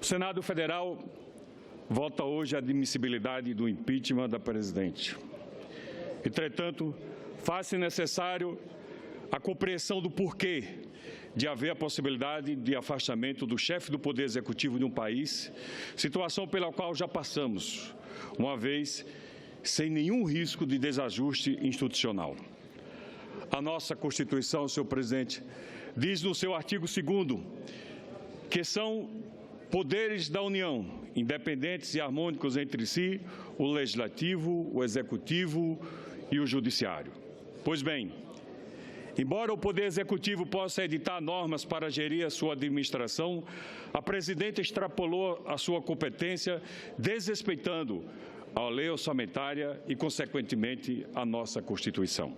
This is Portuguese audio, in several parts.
O Senado Federal vota hoje a admissibilidade do impeachment da presidente. Entretanto, faz-se necessário a compreensão do porquê de haver a possibilidade de afastamento do chefe do Poder Executivo de um país, situação pela qual já passamos, uma vez sem nenhum risco de desajuste institucional. A nossa Constituição, senhor presidente, diz no seu artigo 2º que são poderes da União, independentes e harmônicos entre si, o Legislativo, o Executivo e o Judiciário. Pois bem, embora o Poder Executivo possa editar normas para gerir a sua administração, a presidenta extrapolou a sua competência, desrespeitando a lei orçamentária e, consequentemente, a nossa Constituição.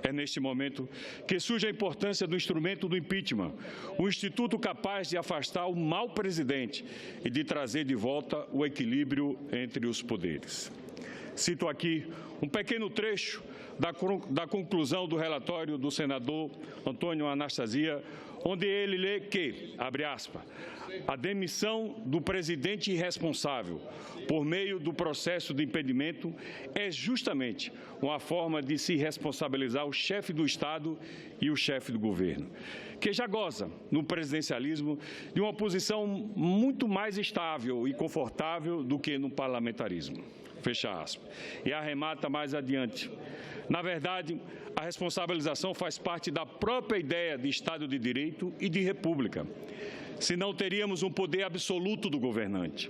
É neste momento que surge a importância do instrumento do impeachment, um instituto capaz de afastar o mau presidente e de trazer de volta o equilíbrio entre os poderes. Cito aqui um pequeno trecho da conclusão do relatório do senador Antônio Anastasia, onde ele lê que, abre aspas, a demissão do presidente irresponsável por meio do processo de impedimento é justamente uma forma de se responsabilizar o chefe do Estado e o chefe do governo, que já goza, no presidencialismo, de uma posição muito mais estável e confortável do que no parlamentarismo. Fecha aspas. E arremata mais adiante. Na verdade, a responsabilização faz parte da própria ideia de Estado de Direito e de República. Senão teríamos um poder absoluto do governante.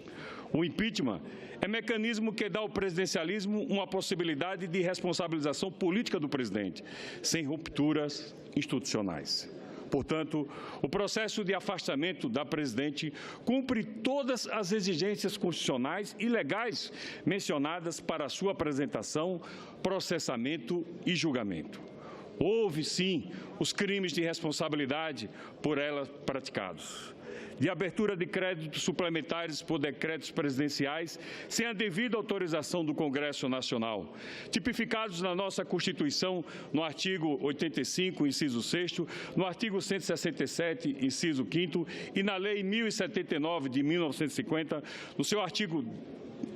O impeachment é mecanismo que dá ao presidencialismo uma possibilidade de responsabilização política do presidente, sem rupturas institucionais. Portanto, o processo de afastamento da presidente cumpre todas as exigências constitucionais e legais mencionadas para a sua apresentação, processamento e julgamento. Houve, sim, os crimes de responsabilidade por ela praticados, de abertura de créditos suplementares por decretos presidenciais sem a devida autorização do Congresso Nacional, tipificados na nossa Constituição no artigo 85, inciso 6º, no artigo 167, inciso 5º e na Lei 1079 de 1950, no seu artigo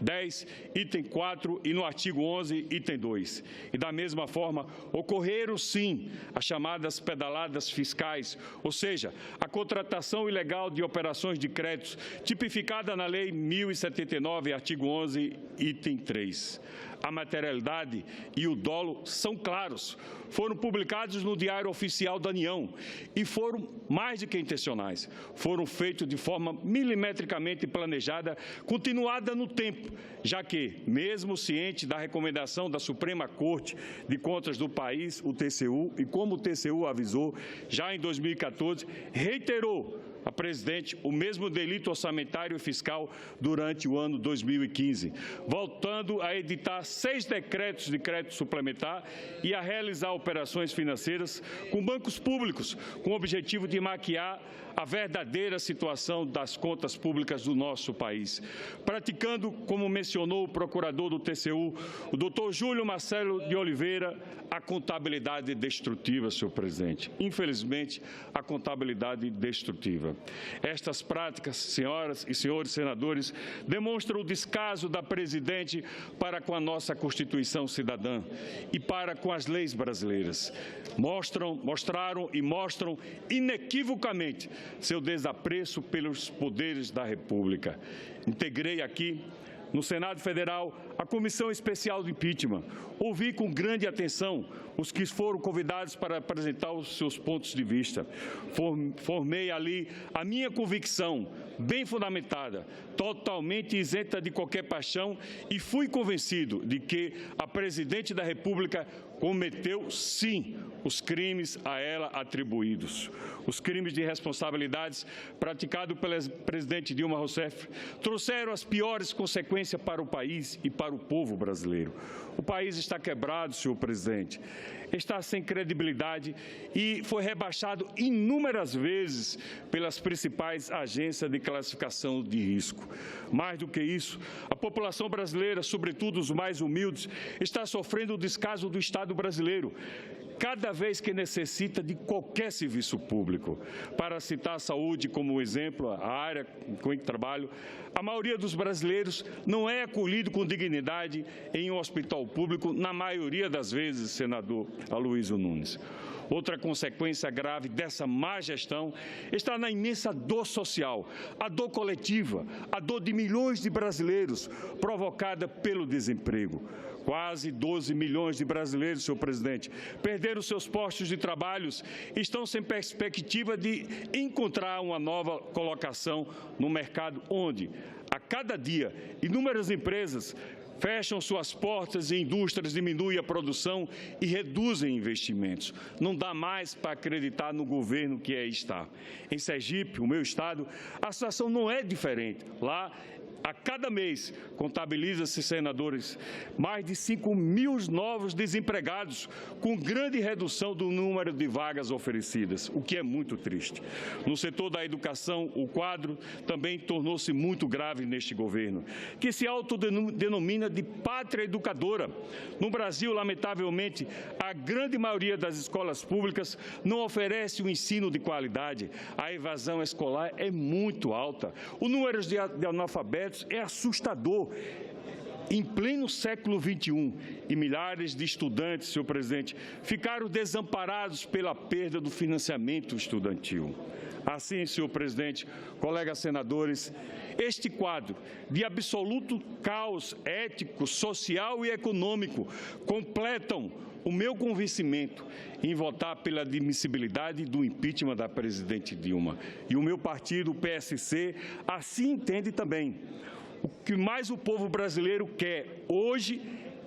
10, item 4 e no artigo 11, item 2. E da mesma forma, ocorreram sim as chamadas pedaladas fiscais, ou seja, a contratação ilegal de operações de créditos, tipificada na Lei 1079, artigo 11, item 3. A materialidade e o dolo são claros, foram publicados no Diário Oficial da União e foram mais do que intencionais, foram feitos de forma milimetricamente planejada, continuada no tempo, já que, mesmo ciente da recomendação da Suprema Corte de Contas do país, o TCU, e como o TCU avisou, já em 2014, reiterou a presidente o mesmo delito orçamentário e fiscal durante o ano 2015, voltando a editar 6 decretos de crédito suplementar e a realizar operações financeiras com bancos públicos, com o objetivo de maquiar a verdadeira situação das contas públicas do nosso país, praticando, como mencionou o procurador do TCU, o doutor Júlio Marcelo de Oliveira, a contabilidade destrutiva, senhor presidente. Infelizmente, a contabilidade destrutiva. Estas práticas, senhoras e senhores senadores, demonstram o descaso da presidente para com a nossa Constituição cidadã e para com as leis brasileiras. Mostraram e mostram inequivocamente seu desapreço pelos poderes da República. Integrei aqui, no Senado Federal, a Comissão Especial de Impeachment. Ouvi com grande atenção os que foram convidados para apresentar os seus pontos de vista. Formei ali a minha convicção, bem fundamentada, totalmente isenta de qualquer paixão, e fui convencido de que a presidente da República cometeu, sim, os crimes a ela atribuídos. Os crimes de responsabilidades praticados pela presidente Dilma Rousseff trouxeram as piores consequências para o país e para o povo brasileiro. O país está quebrado, senhor presidente, está sem credibilidade e foi rebaixado inúmeras vezes pelas principais agências de classificação de risco. Mais do que isso, a população brasileira, sobretudo os mais humildes, está sofrendo o descaso do Estado brasileiro, cada vez que necessita de qualquer serviço público. Para citar a saúde como exemplo, a área com que trabalho, a maioria dos brasileiros não é acolhido com dignidade em um hospital público, na maioria das vezes, senador Aloysio Nunes. Outra consequência grave dessa má gestão está na imensa dor social, a dor coletiva, a dor de milhões de brasileiros provocada pelo desemprego. Quase 12 milhões de brasileiros, senhor presidente, perderam seus postos de trabalho, estão sem perspectiva de encontrar uma nova colocação no mercado onde, a cada dia, inúmeras empresas fecham suas portas e indústrias diminuem a produção e reduzem investimentos. Não dá mais para acreditar no governo que aí está. Em Sergipe, o meu estado, a situação não é diferente. Lá, a cada mês, contabiliza-se, senadores, mais de 5 mil novos desempregados, com grande redução do número de vagas oferecidas, o que é muito triste. No setor da educação, o quadro também tornou-se muito grave neste governo, que se autodenomina de pátria educadora. No Brasil, lamentavelmente, a grande maioria das escolas públicas não oferece um ensino de qualidade. A evasão escolar é muito alta. O número de analfabetos é assustador. Em pleno século XXI, e milhares de estudantes, senhor presidente, ficaram desamparados pela perda do financiamento estudantil. Assim, senhor presidente, colegas senadores, este quadro de absoluto caos ético, social e econômico completam o meu convencimento em votar pela admissibilidade do impeachment da presidente Dilma. E o meu partido, o PSC, assim entende também. O que mais o povo brasileiro quer hoje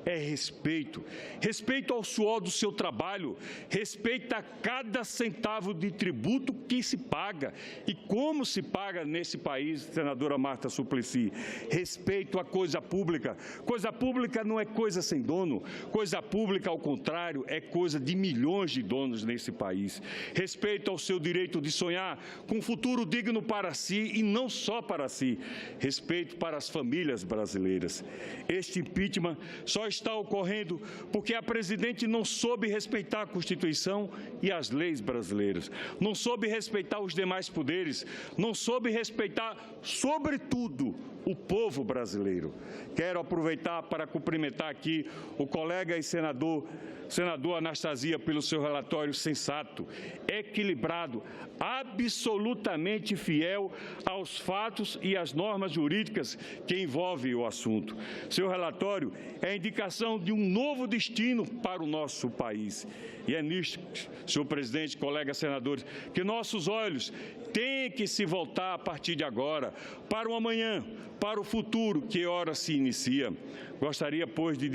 é respeito. Respeito ao suor do seu trabalho, respeito a cada centavo de tributo que se paga. E como se paga nesse país, senadora Marta Suplicy? Respeito à coisa pública. Coisa pública não é coisa sem dono. Coisa pública, ao contrário, é coisa de milhões de donos nesse país. Respeito ao seu direito de sonhar com um futuro digno para si e não só para si. Respeito para as famílias brasileiras. Este impeachment só está ocorrendo porque a presidente não soube respeitar a Constituição e as leis brasileiras, não soube respeitar os demais poderes, não soube respeitar, sobretudo, o povo brasileiro. Quero aproveitar para cumprimentar aqui o colega e senador Anastasia pelo seu relatório sensato, equilibrado, absolutamente fiel aos fatos e às normas jurídicas que envolvem o assunto. Seu relatório é a indicação de um novo destino para o nosso país. E é nisto, senhor presidente, colegas senadores, que nossos olhos têm que se voltar a partir de agora para o amanhã, para o futuro que ora se inicia. Gostaria, pois, de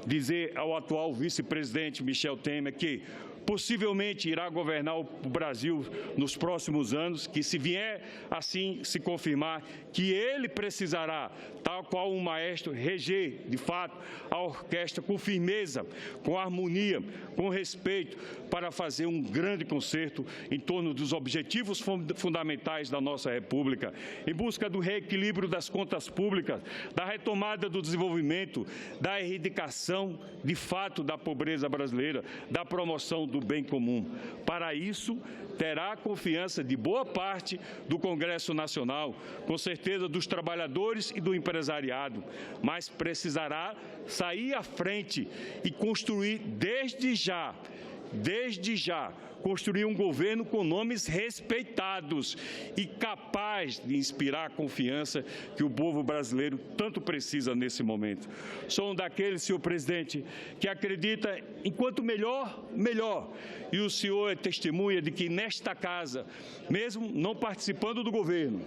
dizer ao atual vice-presidente Michel Temer que possivelmente irá governar o Brasil nos próximos anos, que se vier assim se confirmar, que ele precisará, tal qual um maestro, reger, de fato, a orquestra com firmeza, com harmonia, com respeito, para fazer um grande concerto em torno dos objetivos fundamentais da nossa República, em busca do reequilíbrio das contas públicas, da retomada do desenvolvimento, da erradicação, de fato, da pobreza brasileira, da promoção do bem comum. Para isso, terá a confiança de boa parte do Congresso Nacional, com certeza dos trabalhadores e do empresariado, mas precisará sair à frente e construir desde já, construir um governo com nomes respeitados e capaz de inspirar a confiança que o povo brasileiro tanto precisa nesse momento. Sou um daqueles, senhor presidente, que acredita em quanto melhor, melhor. E o senhor é testemunha de que nesta casa, mesmo não participando do governo,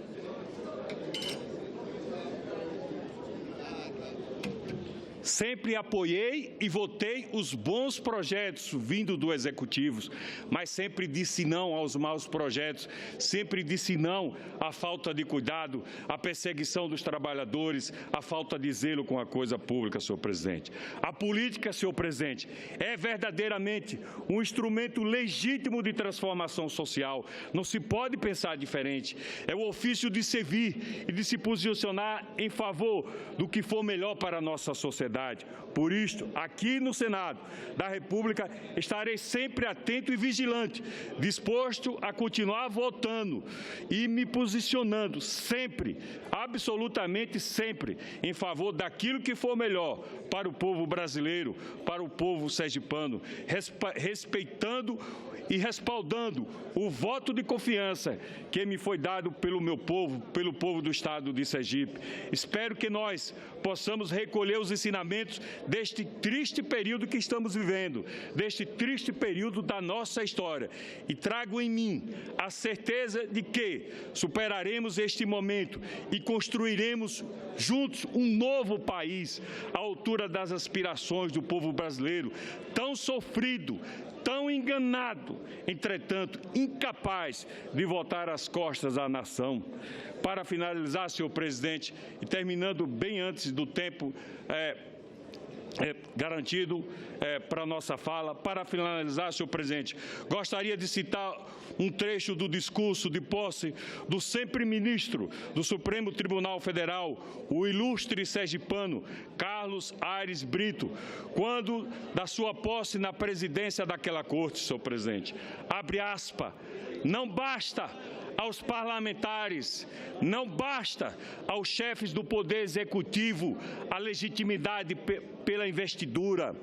sempre apoiei e votei os bons projetos vindo do Executivo, mas sempre disse não aos maus projetos, sempre disse não à falta de cuidado, à perseguição dos trabalhadores, à falta de zelo com a coisa pública, senhor presidente. A política, senhor presidente, é verdadeiramente um instrumento legítimo de transformação social. Não se pode pensar diferente. É o ofício de servir e de se posicionar em favor do que for melhor para a nossa sociedade. sociedade. Por isto, aqui no Senado da República, estarei sempre atento e vigilante, disposto a continuar votando e me posicionando sempre, absolutamente sempre, em favor daquilo que for melhor para o povo brasileiro, para o povo sergipano, respeitando e respaldando o voto de confiança que me foi dado pelo meu povo, pelo povo do Estado de Sergipe. Espero que nós possamos recolher os ensinamentos deste triste período que estamos vivendo, deste triste período da nossa história, e trago em mim a certeza de que superaremos este momento e construiremos juntos um novo país à altura das aspirações do povo brasileiro, tão sofrido, tão enganado, entretanto, incapaz de voltar as costas à nação. Para finalizar, senhor presidente, e terminando bem antes do tempo garantido para a nossa fala, para finalizar, senhor presidente, gostaria de citar um trecho do discurso de posse do sempre ministro do Supremo Tribunal Federal, o ilustre sergipano Carlos Aires Brito, quando da sua posse na presidência daquela corte, senhor presidente. Abre aspas, não basta aos parlamentares, não basta aos chefes do Poder Executivo a legitimidade pela investidura.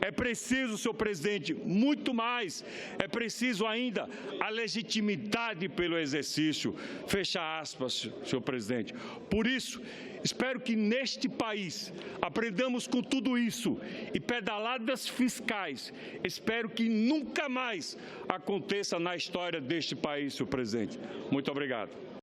É preciso, senhor presidente, muito mais. É preciso ainda a legitimidade pelo exercício. Fecha aspas, senhor presidente. Por isso, espero que neste país aprendamos com tudo isso e pedaladas fiscais. Espero que nunca mais aconteça na história deste país, senhor presidente. Muito obrigado.